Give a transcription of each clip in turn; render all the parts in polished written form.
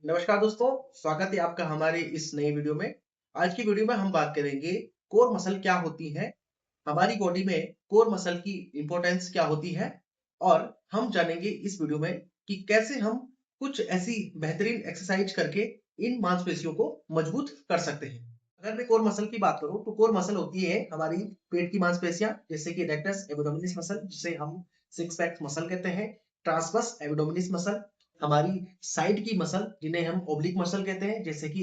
नमस्कार दोस्तों, स्वागत है आपका हमारे इस नई वीडियो में। आज की वीडियो में हम बात करेंगे कोर मसल क्या होती है, हमारी बॉडी में कोर मसल की इम्पोर्टेंस क्या होती है और हम जानेंगे इस वीडियो में कि कैसे हम कुछ ऐसी बेहतरीन एक्सरसाइज करके इन मांसपेशियों को मजबूत कर सकते हैं। अगर मैं कोर मसल की बात करूं तो कोर मसल होती है हमारी पेट की मांसपेशियां जैसे कि रेक्टस एब्डोमिनिस मसल जिसे हम सिक्स पैक मसल कहते हैं, ट्रांसवर्स एब्डोमिनिस मसल, हमारी साइड की मसल जिन्हें हम ओब्लिक मसल कहते हैं जैसे कि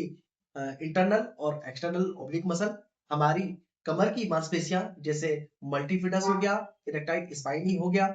इंटरनल और एक्सटर्नल ओब्लिक मसल, हमारी कमर की मांसपेशियां जैसे मल्टीफिडस हो गया, इरेक्टाइल स्पाइनी हो गया,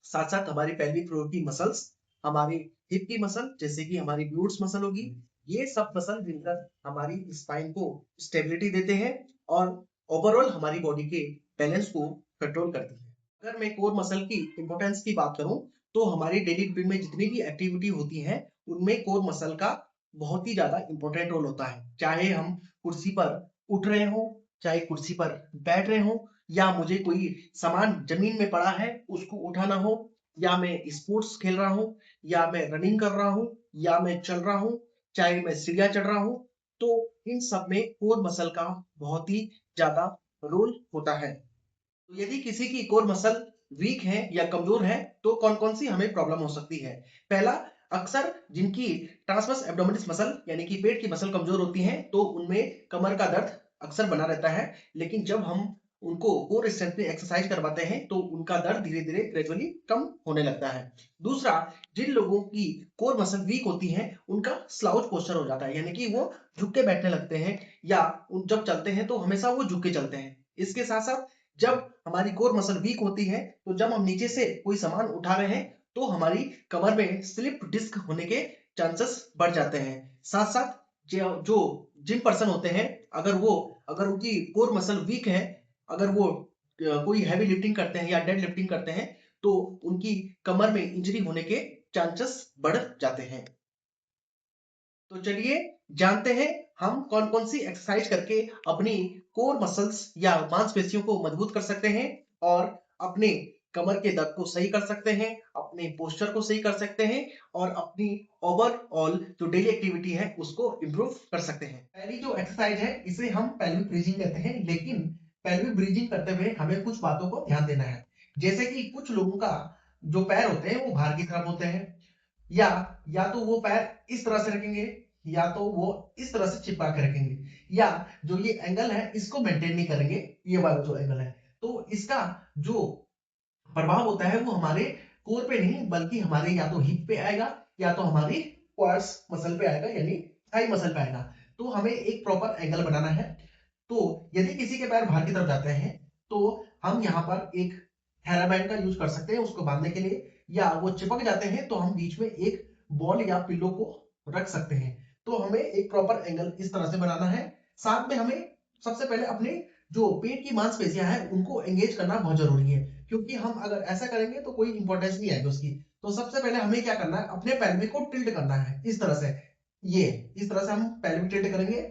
साथ साथ हमारी पेल्विक फ्लोर की मसल्स, हमारी हिप की मसल जैसे कि हमारी ग्लूट्स मसल होगी। ये सब मसल मिलकर हमारी स्पाइन को स्टेबिलिटी देते हैं और ओवरऑल हमारी बॉडी के बैलेंस को कंट्रोल करती है। अगर मैं कोर मसल की इंपॉर्टेंस की बात करूं तो हमारी डेली रूटीन में जितनी भी एक्टिविटी होती है उनमें कोर मसल का बहुत ही ज्यादा इंपॉर्टेंट रोल होता है। चाहे हम कुर्सी पर उठ रहे हो, चाहे कुर्सी पर बैठ रहे हो, या मुझे कोई सामान जमीन में पड़ा है उसको उठाना हो, या मैं स्पोर्ट्स खेल रहा हूँ, या मैं रनिंग कर रहा हूँ, या मैं चल रहा हूँ, चाहे मैं सीढ़ियां चढ़ रहा हूँ, तो इन सब में कोर मसल का बहुत ही ज्यादा रोल होता है। तो यदि किसी की कोर मसल वीक है या कमजोर है तो कौन कौन सी हमें प्रॉब्लम हो सकती है। पहला, अक्सर जिनकी ट्रांसवर्स एब्डोमिनस मसल यानी कि पेट की मसल कमजोर होती है तो उनमें कमर का दर्द अक्सर बना रहता है, लेकिन जब हम उनको कोर स्ट्रेंथनिंग एक्सरसाइज करवाते हैं तो उनका दर्द धीरे धीरे ग्रेजुअली कम होने लगता है। दूसरा, जिन लोगों की कोर मसल वीक होती है उनका स्लाउच पोस्चर हो जाता है, यानी कि वो झुक के बैठने लगते हैं, या जब चलते हैं तो हमेशा वो झुक के चलते हैं। इसके साथ साथ जब हमारी कोर मसल वीक होती है तो जब हम नीचे से कोई सामान उठा रहे हैं तो हमारी कमर में स्लिप डिस्क होने के चांसेस बढ़ जाते हैं। साथ साथ जो जिम पर्सन होते हैं, अगर उनकी कोर मसल वीक है, अगर वो कोई हैवी लिफ्टिंग करते हैं या डेड लिफ्टिंग करते हैं तो उनकी कमर में इंजरी होने के चांसेस बढ़ जाते हैं। तो चलिए जानते हैं हम कौन कौन सी एक्सरसाइज करके अपनी कोर मसल्स या मांसपेशियों को मजबूत कर सकते हैं और अपने कमर के दर्द को सही कर सकते हैं, अपने पोस्चर को सही कर सकते हैं और अपनी ओवरऑल जो डेली एक्टिविटी है उसको इम्प्रूव कर सकते हैं। पहली जो एक्सरसाइज है इसे हम पेल्विक ब्रीजिंग कहते हैं, लेकिन पेल्विक ब्रीजिंग करते हुए हमें कुछ बातों को ध्यान देना है। जैसे कि कुछ लोगों का जो पैर होते हैं वो बाहर की तरफ होते हैं, या तो वो पैर इस तरह से रखेंगे, या तो वो इस तरह से चिपका के रखेंगे, या जो ये एंगल है इसको मेंटेन नहीं करेंगे, ये वाला जो एंगल है, तो इसका जो प्रभाव होता है वो हमारे कोर पे नहीं बल्कि हमारे या तो हिप पे आएगा या तो हमारी क्वाड्स मसल पे आएगा, यानी थाई मसल पे आएगा। तो हमें एक प्रॉपर एंगल बनाना है। तो यदि किसी के पैर बाहर की तरफ जाते हैं तो हम यहाँ पर एक हेराबैंड का यूज कर सकते हैं उसको बांधने के लिए, या वो चिपक जाते हैं तो हम बीच में एक बॉल या पिल्लो को रख सकते हैं। तो हमें एक प्रॉपर एंगल इस तरह से बनाना है। साथ में हमें सबसे पहले अपने जो पेट की मांसपेशियां हैं उनको एंगेज करना बहुत जरूरी है, क्योंकि हम अगर ऐसा करेंगे तो कोई इंपॉर्टेंस नहीं आएगी उसकी। तो सबसे पहले हमें क्या करना है, अपने पैल्विक को टिल्ट करना है इस तरह से, ये इस तरह से हम पैल्विक टिल्ट करेंगे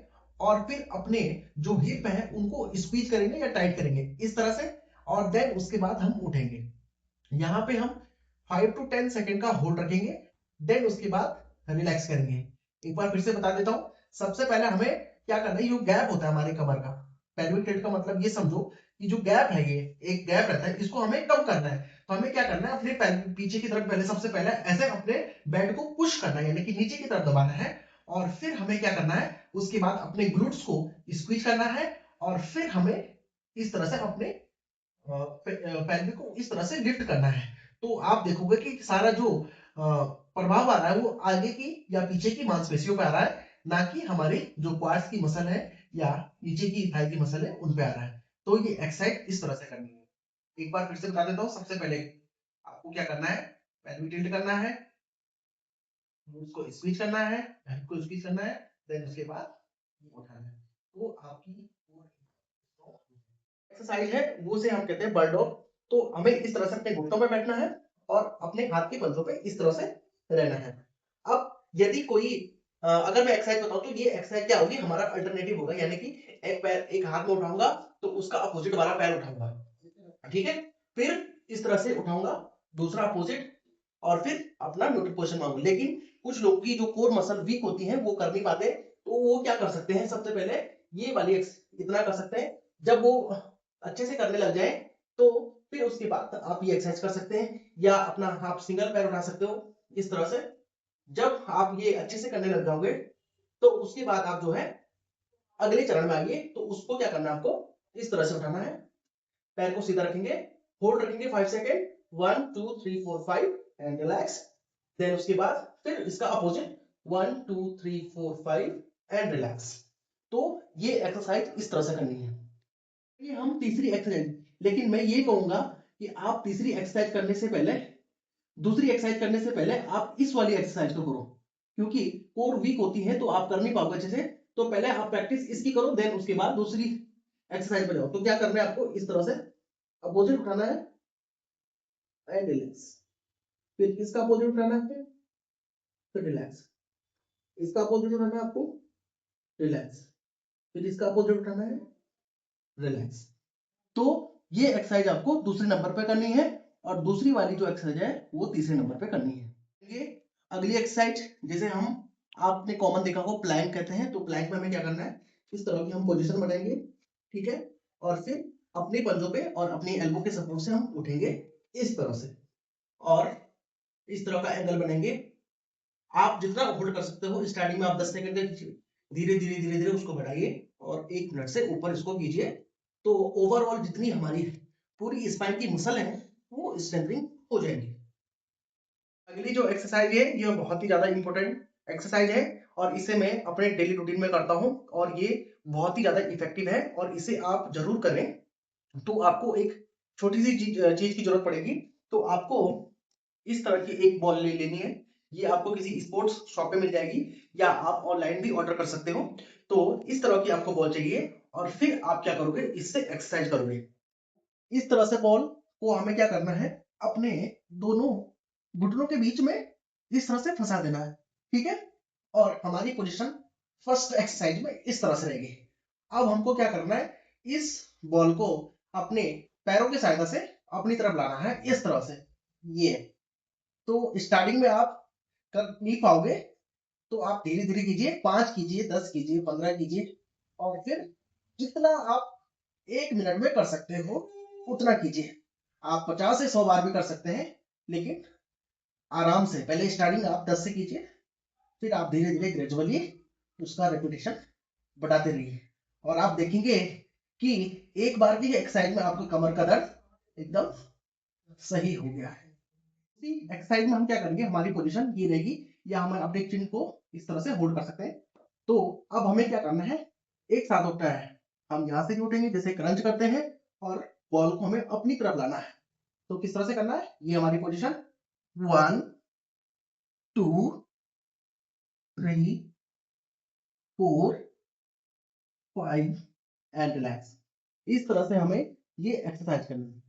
और फिर अपने जो हिप है उनको स्क्वीज करेंगे या टाइट करेंगे इस तरह से, और देन उसके बाद हम उठेंगे। यहाँ पे हम 5 टू 10 सेकंड का होल्ड रखेंगे, देन उसके बाद रिलैक्स करेंगे। एक बार फिर से बता देता हूँ। सबसे पहले हमें क्या करना है, जो गैप होता है हमारे कमर का, पेल्विक टिल्ट का मतलब ये समझो कि जो गैप है, ये एक गैप रहता है, इसको हमें कम करना है। तो हमें क्या करना है, अपने पीछे की तरफ पहले सबसे पहले ऐसे अपने बेड को पुश करना है, यानी कि नीचे की तरफ दबाना है, और फिर हमें क्या करना है, उसके बाद अपने ग्लूट्स को स्क्वीज करना है, और फिर हमें इस तरह से अपने पेल्विक को इस तरह से लिफ्ट करना है। तो आप देखोगे कि सारा जो प्रभाव आ रहा है वो आगे की या पीछे की मांसपेशियों पे आ रहा है, ना कि हमारी जो क्वाड्स की मसल है या नीचे की थाई की मसल है उन पे आ रहा है। तो ये एक्सरसाइज इस तरह से करनी है। एक बार फिर से बता देता हूँ। सबसे पहले आपको क्या करना है, पेल्विक टिल्ट करना है, उसको स्क्वीज करना है, हेड को स्क्वीज करना है, देन उसके बाद उठाना है। तो आपकी एक्सरसाइज है वो से हम कहते हैं बर्ड डॉग। तो हमें इस तरह से अपने घुटनों पे बैठना है और अपने हाथ के पंजों पे इस तरह से रहना है। अब यदि कोई अगर मैं एक्सरसाइज बताऊं तो ये एक्सरसाइज क्या होगी, हमारा अल्टरनेटिव होगा, यानी कि एक पैर एक हाथ में उठाऊंगा तो उसका अपोजिट वाला पैर उठाऊंगा, ठीक है, फिर इस तरह से उठाऊंगा दूसरा अपोजिट, और फिर अपना न्यूट्रल पोजीशन मांगू। लेकिन कुछ लोगों की जो कोर मसल वीक होती है वो कर नहीं पाते, तो वो क्या कर सकते हैं, सबसे पहले ये वाली इतना कर सकते हैं। जब वो अच्छे से करने लग जाए तो फिर उसके बाद आप ये एक्सरसाइज कर सकते हैं, या अपना आप सिंगल पैर उठा सकते हो इस तरह से। जब आप ये अच्छे से करने लग जाओगे तो उसके बाद आप जो है अगले चरण में आइए, तो उसको क्या करना है, आपको इस तरह से उठाना है। पैर को सीधा रखेंगे, होल्ड रखेंगे 5 सेकेंड, 1 2 3 4 5 एंड रिलैक्स। देन उसके बाद फिर इसका अपोजिट 1 2 3 4 5 एंड रिलैक्स। तो ये एक्सरसाइज इस तरह से करनी है। ये हम तीसरी एक्सरसाइज, लेकिन मैं ये कहूंगा कि आप तीसरी एक्सरसाइज करने से पहले, दूसरी एक्सरसाइज करने से पहले आप इस वाली एक्सरसाइज को करो, क्योंकि कोर वीक होती है तो आप कर नहीं पाओगे अच्छे से। तो पहले आप प्रैक्टिस इसकी करो, देन उसके बाद दूसरी एक्सरसाइज पे जाओ। तो क्या करना है आपको, इस तरह से अपोजिट उठाना है एंड रिलैक्स। फिर इसका अपोजिट उठाना है, फिर रिलैक्स। इसका अपोजिट उठाना है आपको, रिलैक्स। फिर इसका अपोजिट उठाना है, रिलैक्स। तो ये एक्सरसाइज आपको दूसरे नंबर पे करनी है, और दूसरी वाली जो एक्सरसाइज है वो तीसरे नंबर पे करनी है। ये अगली एक्सरसाइज, जैसे हम आपने कॉमन देखा हो प्लैंक कहते हैं, तो प्लैंक में हमें क्या करना है, इस तरह की हम पोजीशन बनाएंगे, ठीक है। और फिर अपने पंजों पे और अपनी एल्बो के सपोर्ट से हम उठेंगे इस तरह से, और इस तरह का एंगल बनेंगे। आप जितना होल्ड कर सकते हो, स्टार्टिंग में आप 10 सेकंड तक धीरे धीरे धीरे धीरे उसको बढ़ाइए, और 1 मिनट से ऊपर इसको कीजिए। तो ओवरऑल जितनी हमारी पूरी स्पाइन की मसल है वो स्ट्रेंथनिंग हो जाएगी। अगली जो एक्सरसाइज है ये बहुत ही ज्यादा इंपॉर्टेंट एक्सरसाइज है, और इसे मैं अपने डेली रूटीन में करता हूँ, और ये बहुत ही ज्यादा इफेक्टिव है, और इसे आप जरूर करें। तो आपको एक छोटी सी चीज की जरूरत पड़ेगी। तो आपको इस तरह की एक बॉल ले लेनी है, ये आपको किसी स्पोर्ट्स शॉप पे मिल जाएगी, या आप ऑनलाइन भी ऑर्डर कर सकते हो। तो इस तरह की आपको बॉल चाहिए, और फिर आप क्या करोगे, इससे एक्सरसाइज करोगे। इस तरह से बॉल को हमें क्या करना है, अपने दोनों घुटनों के बीच में इस तरह से फंसा देना है, ठीक है। और हमारी पोजीशन फर्स्ट एक्सरसाइज में इस तरह से रहेगी। अब हमको क्या करना है, इस बॉल को अपने पैरों की सहायता से अपनी तरफ लाना है इस तरह से। ये तो स्टार्टिंग में आप कर नहीं पाओगे, तो आप धीरे धीरे कीजिए, 5 कीजिए, 10 कीजिए, 15 कीजिए, और फिर जितना आप 1 मिनट में कर सकते हो उतना कीजिए। आप 50 से 100 बार भी कर सकते हैं, लेकिन आराम से। पहले स्टार्टिंग आप 10 से कीजिए, फिर आप धीरे धीरे ग्रेजुअली उसका रेपिटेशन बढ़ाते रहिए, और आप देखेंगे कि एक बार की एक्सरसाइज में आपको कमर का दर्द एकदम सही हो गया है। इसी एक्सरसाइज में हम क्या करेंगे, हमारी पोजीशन ये रहेगी, या हम अपने चिन को इस तरह से होल्ड कर सकते हैं। तो अब हमें क्या करना है, एक साथ उठना है। हम यहाँ से भी उठेंगे जैसे क्रंच करते हैं, और बॉल को हमें अपनी तरफ लाना है। तो किस तरह से करना है, ये हमारी पोजीशन 1 2 3 4 5 एंड रिलैक्स। इस तरह से हमें ये एक्सरसाइज करनी है।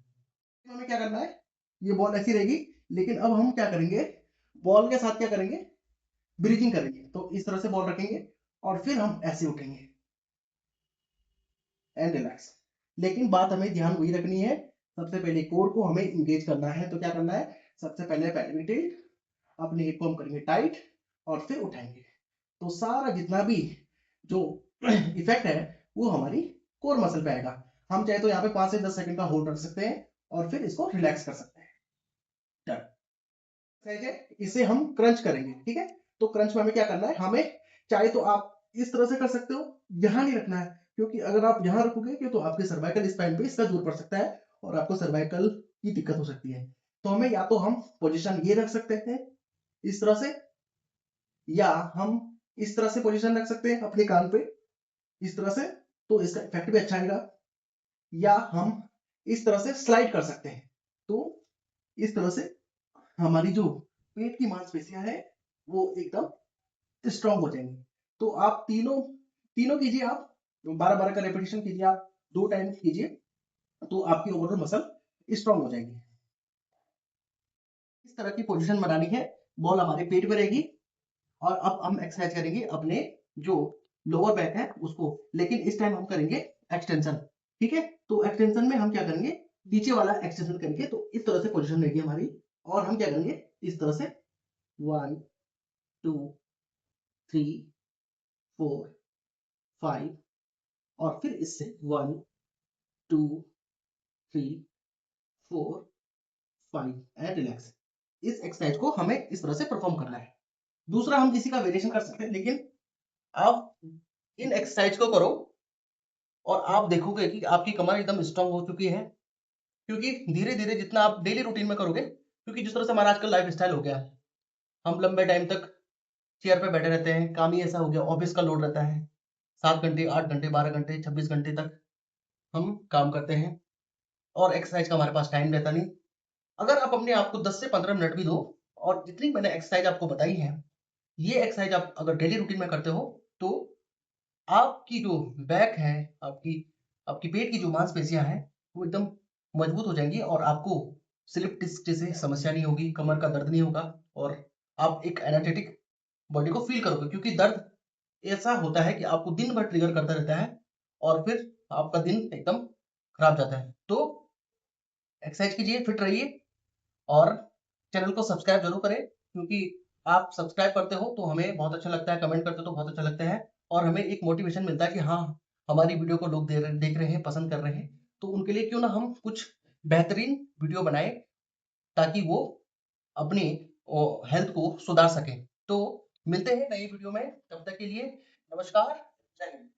हमें क्या करना है, ये बॉल ऐसी रहेगी, लेकिन अब हम क्या करेंगे, बॉल के साथ क्या करेंगे, ब्रीथिंग करेंगे। तो इस तरह से बॉल रखेंगे, और फिर हम ऐसे उठेंगे एंड रिलैक्स। लेकिन बात हमें ध्यान वही रखनी है, सबसे पहले कोर को हमें इंगेज करना है। तो क्या करना है, सबसे पहले पैल्विक टिल्ट, अपने हिप को हम करेंगे टाइट, और फिर उठाएंगे। तो सारा जितना भी जो इफेक्ट है वो हमारी कोर मसल पे आएगा। हम चाहे तो यहाँ पे 5 से 10 सेकंड का होल्ड रख सकते हैं, और फिर इसको रिलैक्स कर सकते हैं। इसे हम क्रंच करेंगे, ठीक है। तो क्रंच में हमें क्या करना है, हमें चाहे तो आप इस तरह से कर सकते हो, यहां नहीं रखना है, क्योंकि अगर आप यहां रखोगे तो आपके सर्वाइकल स्पाइन पे इसका जोर पड़ सकता है, और आपको सर्वाइकल की दिक्कत हो सकती है। तो हमें या तो हम पोजीशन ये रख सकते हैं इस तरह से, या हम इस तरह से पोजीशन रख सकते हैं अपने कान पे इस तरह से, तो इसका इफेक्ट भी अच्छा आएगा। या हम इस तरह से स्लाइड कर सकते हैं, तो इस तरह से हमारी जो पेट की मांसपेशियां हैं वो एकदम स्ट्रांग हो जाएंगी। तो आप तीनों तीनों कीजिए, आप 12-12 का रेपिटेशन कीजिए, आप 2 टाइम कीजिए, तो आपकी ओवरऑल मसल स्ट्रांग हो जाएगी। इस तरह की पोजीशन बनानी है, बॉल हमारे पेट पे रहेगी, और अब हम एक्सरसाइज करेंगे अपने जो लोअर बैक है उसको, लेकिन इस टाइम हम करेंगे एक्सटेंशन, ठीक है। तो एक्सटेंशन में हम क्या करेंगे, नीचे वाला एक्सटेंशन करेंगे, तो इस तरह से पोजीशन रहेगी हमारी, और हम क्या करेंगे इस तरह से 1 2 3 4 5 और फिर इससे 1 2 3 4 5 एंड रिलैक्स। इस एक्सरसाइज को हमें इस तरह से परफॉर्म करना है। दूसरा हम इसी का वेरिएशन कर सकते हैं, लेकिन आप इन एक्सरसाइज को करो और आप देखोगे कि आपकी कमर एकदम स्ट्रांग हो चुकी है, क्योंकि धीरे-धीरे जितना आप डेली रूटीन में करोगे, क्योंकि जिस तरह से हमारा आजकल लाइफस्टाइल हो गया है, हम लंबे टाइम तक चेयर पे बैठे रहते हैं, काम ही ऐसा हो गया, ऑफिस का लोड रहता है, 7 घंटे, 8 घंटे, 12 घंटे, 26 घंटे तक हम काम करते हैं और एक्सरसाइज का हमारे पास टाइम रहता नहीं। अगर आप अपने आप को 10 से 15 मिनट भी दो और जितनी मैंने एक्सरसाइज आपको बताई है, ये एक्सरसाइज आप अगर डेली रूटीन में करते हो, तो आपकी जो बैक है, आपकी आपकी पेट की जो मांसपेशियाँ हैं, वो एकदम मजबूत हो जाएँगी और आपको स्लिप डिस्क जैसे समस्या नहीं होगी, कमर का दर्द नहीं होगा और आप एक एनर्जेटिक बॉडी को फ़ील करोगे, क्योंकि दर्द ऐसा होता है कि आपको दिन भर ट्रिगर करता रहता है और फिर आपका दिन एकदम खराब जाता है। तो एक्सरसाइज कीजिए, फिट रहिए और चैनल को सब्सक्राइब ज़रूर करें, क्योंकि आप सब्सक्राइब करते हो तो हमें बहुत अच्छा लगता है, कमेंट करते हो तो बहुत अच्छा लगता है और हमें एक मोटिवेशन मिलता है कि हाँ, हमारी वीडियो को लोग देख रहे हैं, पसंद कर रहे हैं, तो उनके लिए क्यों ना हम कुछ बेहतरीन वीडियो बनाएँ, ताकि वो अपनी हेल्थ को सुधार सकें। तो मिलते हैं नई वीडियो में, तब तक के लिए नमस्कार, जय हिंद।